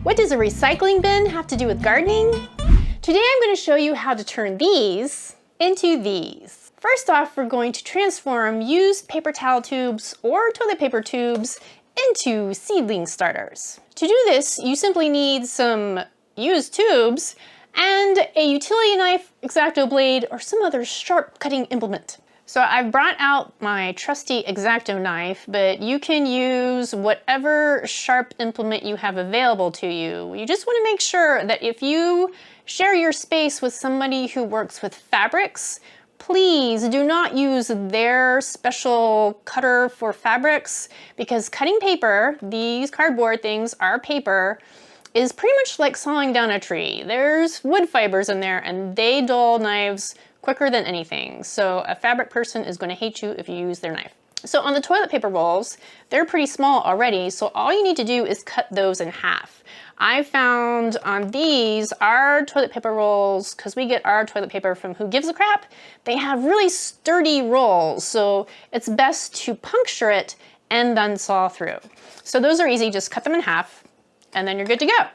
What does a recycling bin have to do with gardening? Today I'm going to show you how to turn these into these. First off, we're going to transform used paper towel tubes or toilet paper tubes into seedling starters. To do this, you simply need some used tubes and a utility knife, X-Acto blade, or some other sharp cutting implement. So I've brought out my trusty X-Acto knife, but you can use whatever sharp implement you have available to you. You just want to make sure that if you share your space with somebody who works with fabrics, please do not use their special cutter for fabrics, because cutting paper, these cardboard things are paper, is pretty much like sawing down a tree. There's wood fibers in there and they dull knives quicker than anything. So a fabric person is going to hate you if you use their knife. So on the toilet paper rolls, they're pretty small already, so all you need to do is cut those in half. I found on these, our toilet paper rolls, because we get our toilet paper from Who Gives a Crap, they have really sturdy rolls, so it's best to puncture it and then saw through. So those are easy, just cut them in half, and then you're good to go.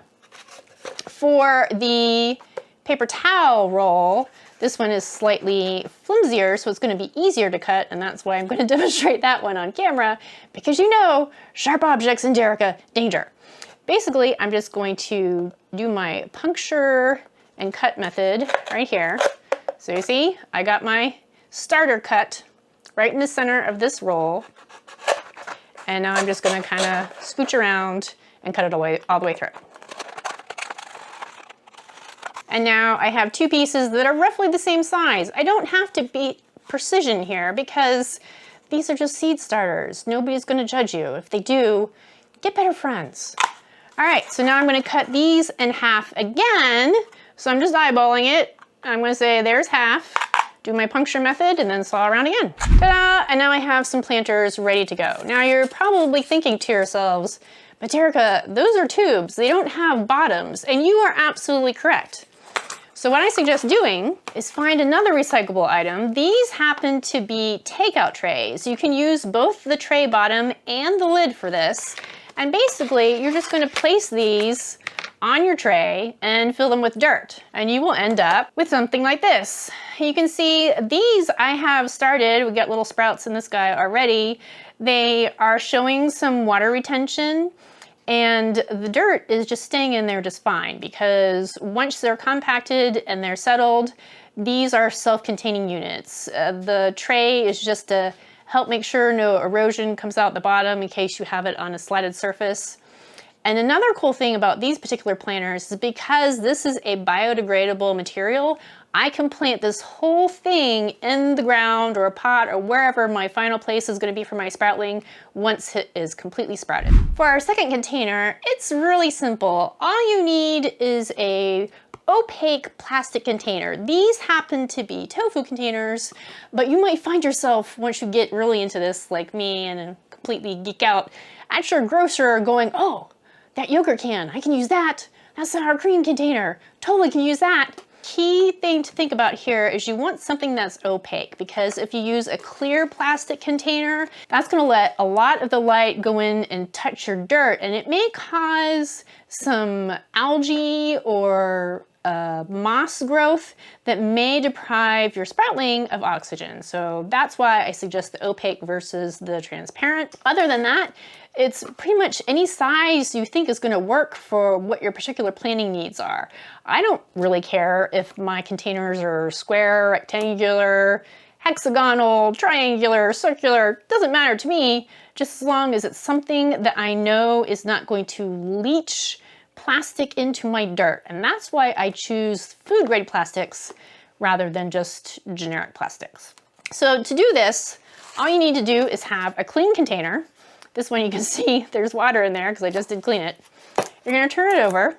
For the paper towel roll, this one is slightly flimsier, so it's going to be easier to cut, and that's why I'm going to demonstrate that one on camera, because you know, sharp objects in Derica, danger. Basically, I'm just going to do my puncture and cut method right here. So you see, I got my starter cut right in the center of this roll, and now I'm just going to kind of scooch around and cut it all the way through. And now I have two pieces that are roughly the same size. I don't have to be precision here because these are just seed starters. Nobody's going to judge you. If they do, get better friends. All right, so now I'm going to cut these in half again. So I'm just eyeballing it. I'm going to say there's half, do my puncture method, and then saw around again. Ta-da! And now I have some planters ready to go. Now you're probably thinking to yourselves, but Derica, those are tubes. They don't have bottoms. And you are absolutely correct. So what I suggest doing is find another recyclable item. These happen to be takeout trays. You can use both the tray bottom and the lid for this. And basically, you're just going to place these on your tray and fill them with dirt. And you will end up with something like this. You can see these I have started. We got little sprouts in this guy already. They are showing some water retention. And the dirt is just staying in there just fine, because once they're compacted and they're settled, these are self-containing units. The tray is just to help make sure no erosion comes out the bottom in case you have it on a slatted surface. And another cool thing about these particular planters is because this is a biodegradable material, I can plant this whole thing in the ground or a pot or wherever my final place is going to be for my sproutling once it is completely sprouted. For our second container, it's really simple. All you need is a opaque plastic container. These happen to be tofu containers, but you might find yourself, once you get really into this like me and completely geek out, at your grocer going, oh, that yogurt can, I can use that. That's a sour cream container, totally can use that. Key thing to think about here is you want something that's opaque, because if you use a clear plastic container, that's going to let a lot of the light go in and touch your dirt, and it may cause some algae or moss growth that may deprive your sproutling of oxygen. So that's why I suggest the opaque versus the transparent. Other than that, it's pretty much any size you think is going to work for what your particular planting needs are. I don't really care if my containers are square, rectangular, hexagonal, triangular, circular, doesn't matter to me, just as long as it's something that I know is not going to leach plastic into my dirt. And that's why I choose food grade plastics rather than just generic plastics. So to do this, all you need to do is have a clean container. This one you can see there's water in there because I just did clean it. You're going to turn it over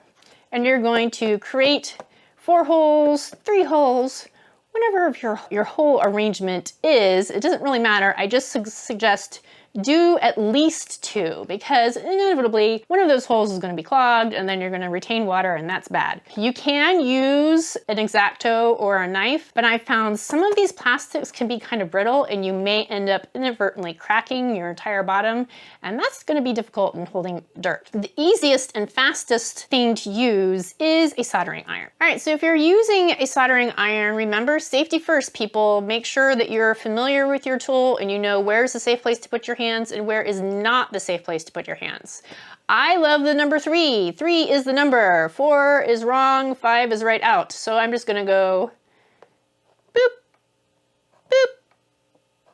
and you're going to create 4 holes, 3 holes, whatever your hole arrangement is. It doesn't really matter. I just suggest do at least 2 because inevitably one of those holes is going to be clogged and then you're going to retain water and that's bad. You can use an X-Acto or a knife, but I found some of these plastics can be kind of brittle and you may end up inadvertently cracking your entire bottom, and that's going to be difficult in holding dirt. The easiest and fastest thing to use is a soldering iron. All right, so if you're using a soldering iron, remember safety first, people. Make sure that you're familiar with your tool and you know where's the safe place to put your hands and where is not the safe place to put your hands. I love the number 3. 3 is the number, 4 is wrong, 5 is right out. So I'm just gonna go boop, boop,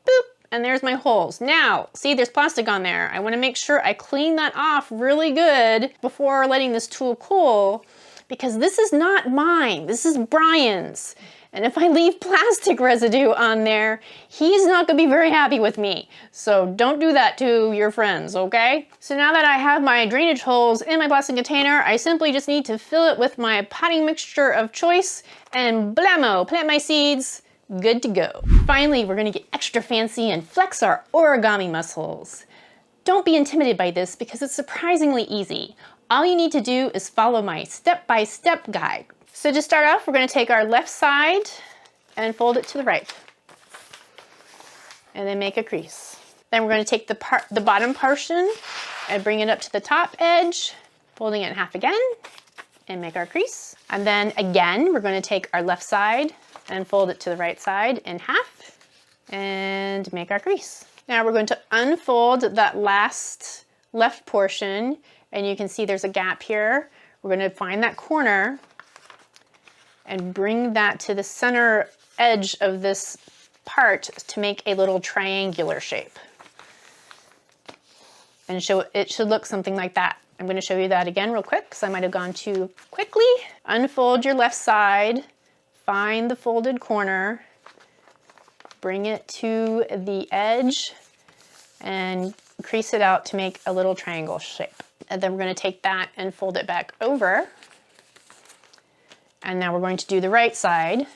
boop, and there's my holes. Now, see there's plastic on there. I wanna make sure I clean that off really good before letting this tool cool, because this is not mine, this is Brian's. And if I leave plastic residue on there, he's not gonna be very happy with me. So don't do that to your friends, okay? So now that I have my drainage holes in my plastic container, I simply just need to fill it with my potting mixture of choice and blammo, plant my seeds, good to go. Finally, we're gonna get extra fancy and flex our origami muscles. Don't be intimidated by this because it's surprisingly easy. All you need to do is follow my step-by-step guide. So to start off, we're going to take our left side and fold it to the right. And then make a crease. Then we're going to take the bottom portion and bring it up to the top edge, folding it in half again, and make our crease. And then again, we're going to take our left side and fold it to the right side in half and make our crease. Now we're going to unfold that last left portion, and you can see there's a gap here. We're going to find that corner and bring that to the center edge of this part to make a little triangular shape. And it should look something like that. I'm going to show you that again real quick because I might have gone too quickly. Unfold your left side, find the folded corner, bring it to the edge, and crease it out to make a little triangle shape. And then we're going to take that and fold it back over. And now we're going to do the right side.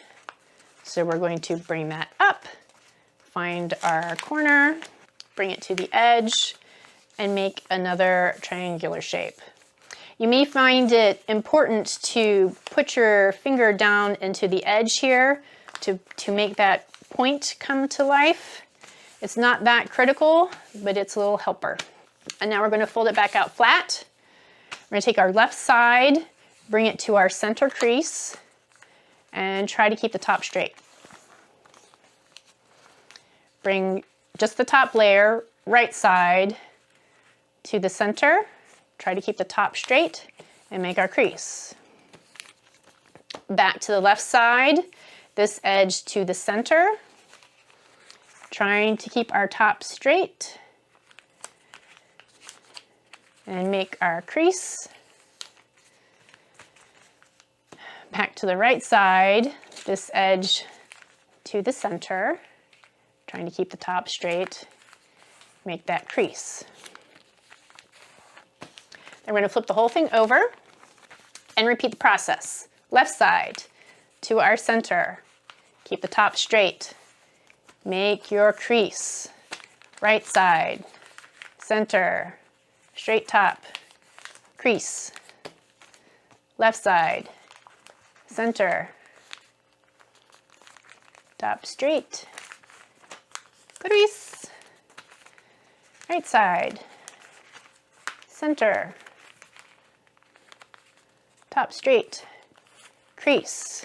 So we're going to bring that up, find our corner, bring it to the edge, and make another triangular shape. You may find it important to put your finger down into the edge here to make that point come to life. It's not that critical, but it's a little helper. And now we're going to fold it back out flat. We're going to take our left side, bring it to our center crease, and try to keep the top straight. Bring just the top layer, right side, to the center. Try to keep the top straight and make our crease. Back to the left side, this edge to the center. Trying to keep our top straight and make our crease. Back to the right side, this edge to the center, trying to keep the top straight, make that crease. Then we're going to flip the whole thing over and repeat the process. Left side to our center, keep the top straight, make your crease. Right side, center, straight top, crease. Left side, center, top straight, crease. Right side, center, top straight, crease.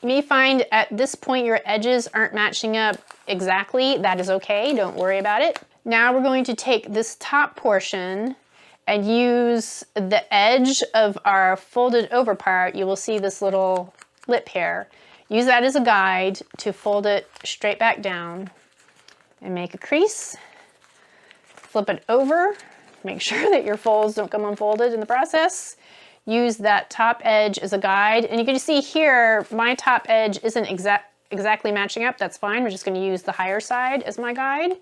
You may find at this point your edges aren't matching up exactly. That is okay, don't worry about it. Now we're going to take this top portion and use the edge of our folded over part. You will see this little lip here. Use that as a guide to fold it straight back down and make a crease. Flip it over. Make sure that your folds don't come unfolded in the process. Use that top edge as a guide. And you can see here, my top edge isn't exactly matching up. That's fine. We're just going to use the higher side as my guide.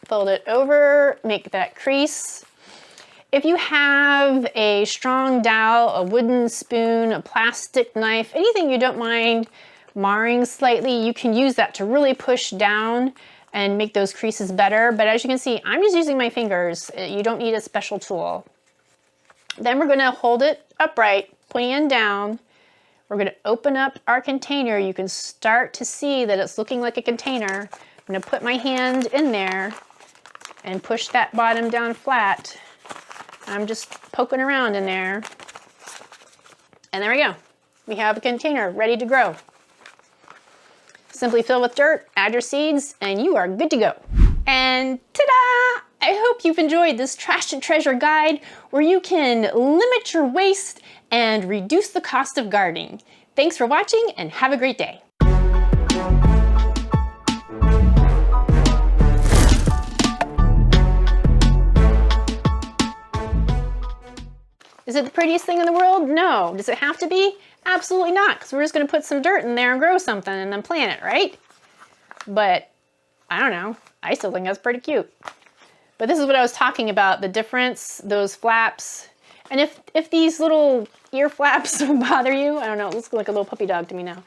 Fold it over, make that crease. If you have a strong dowel, a wooden spoon, a plastic knife, anything you don't mind marring slightly, you can use that to really push down and make those creases better. But as you can see, I'm just using my fingers. You don't need a special tool. Then we're gonna hold it upright, pan down. We're gonna open up our container. You can start to see that it's looking like a container. I'm gonna put my hand in there and push that bottom down flat. I'm just poking around in there. And there we go. We have a container ready to grow. Simply fill with dirt, add your seeds, and you are good to go. And ta-da! I hope you've enjoyed this Trash to Treasure guide where you can limit your waste and reduce the cost of gardening. Thanks for watching and have a great day. Is it the prettiest thing in the world? No. Does it have to be? Absolutely not, because we're just going to put some dirt in there and grow something and then plant it, right? But I don't know. I still think that's pretty cute. But this is what I was talking about, the difference, those flaps. And if these little ear flaps bother you, I don't know, it looks like a little puppy dog to me now.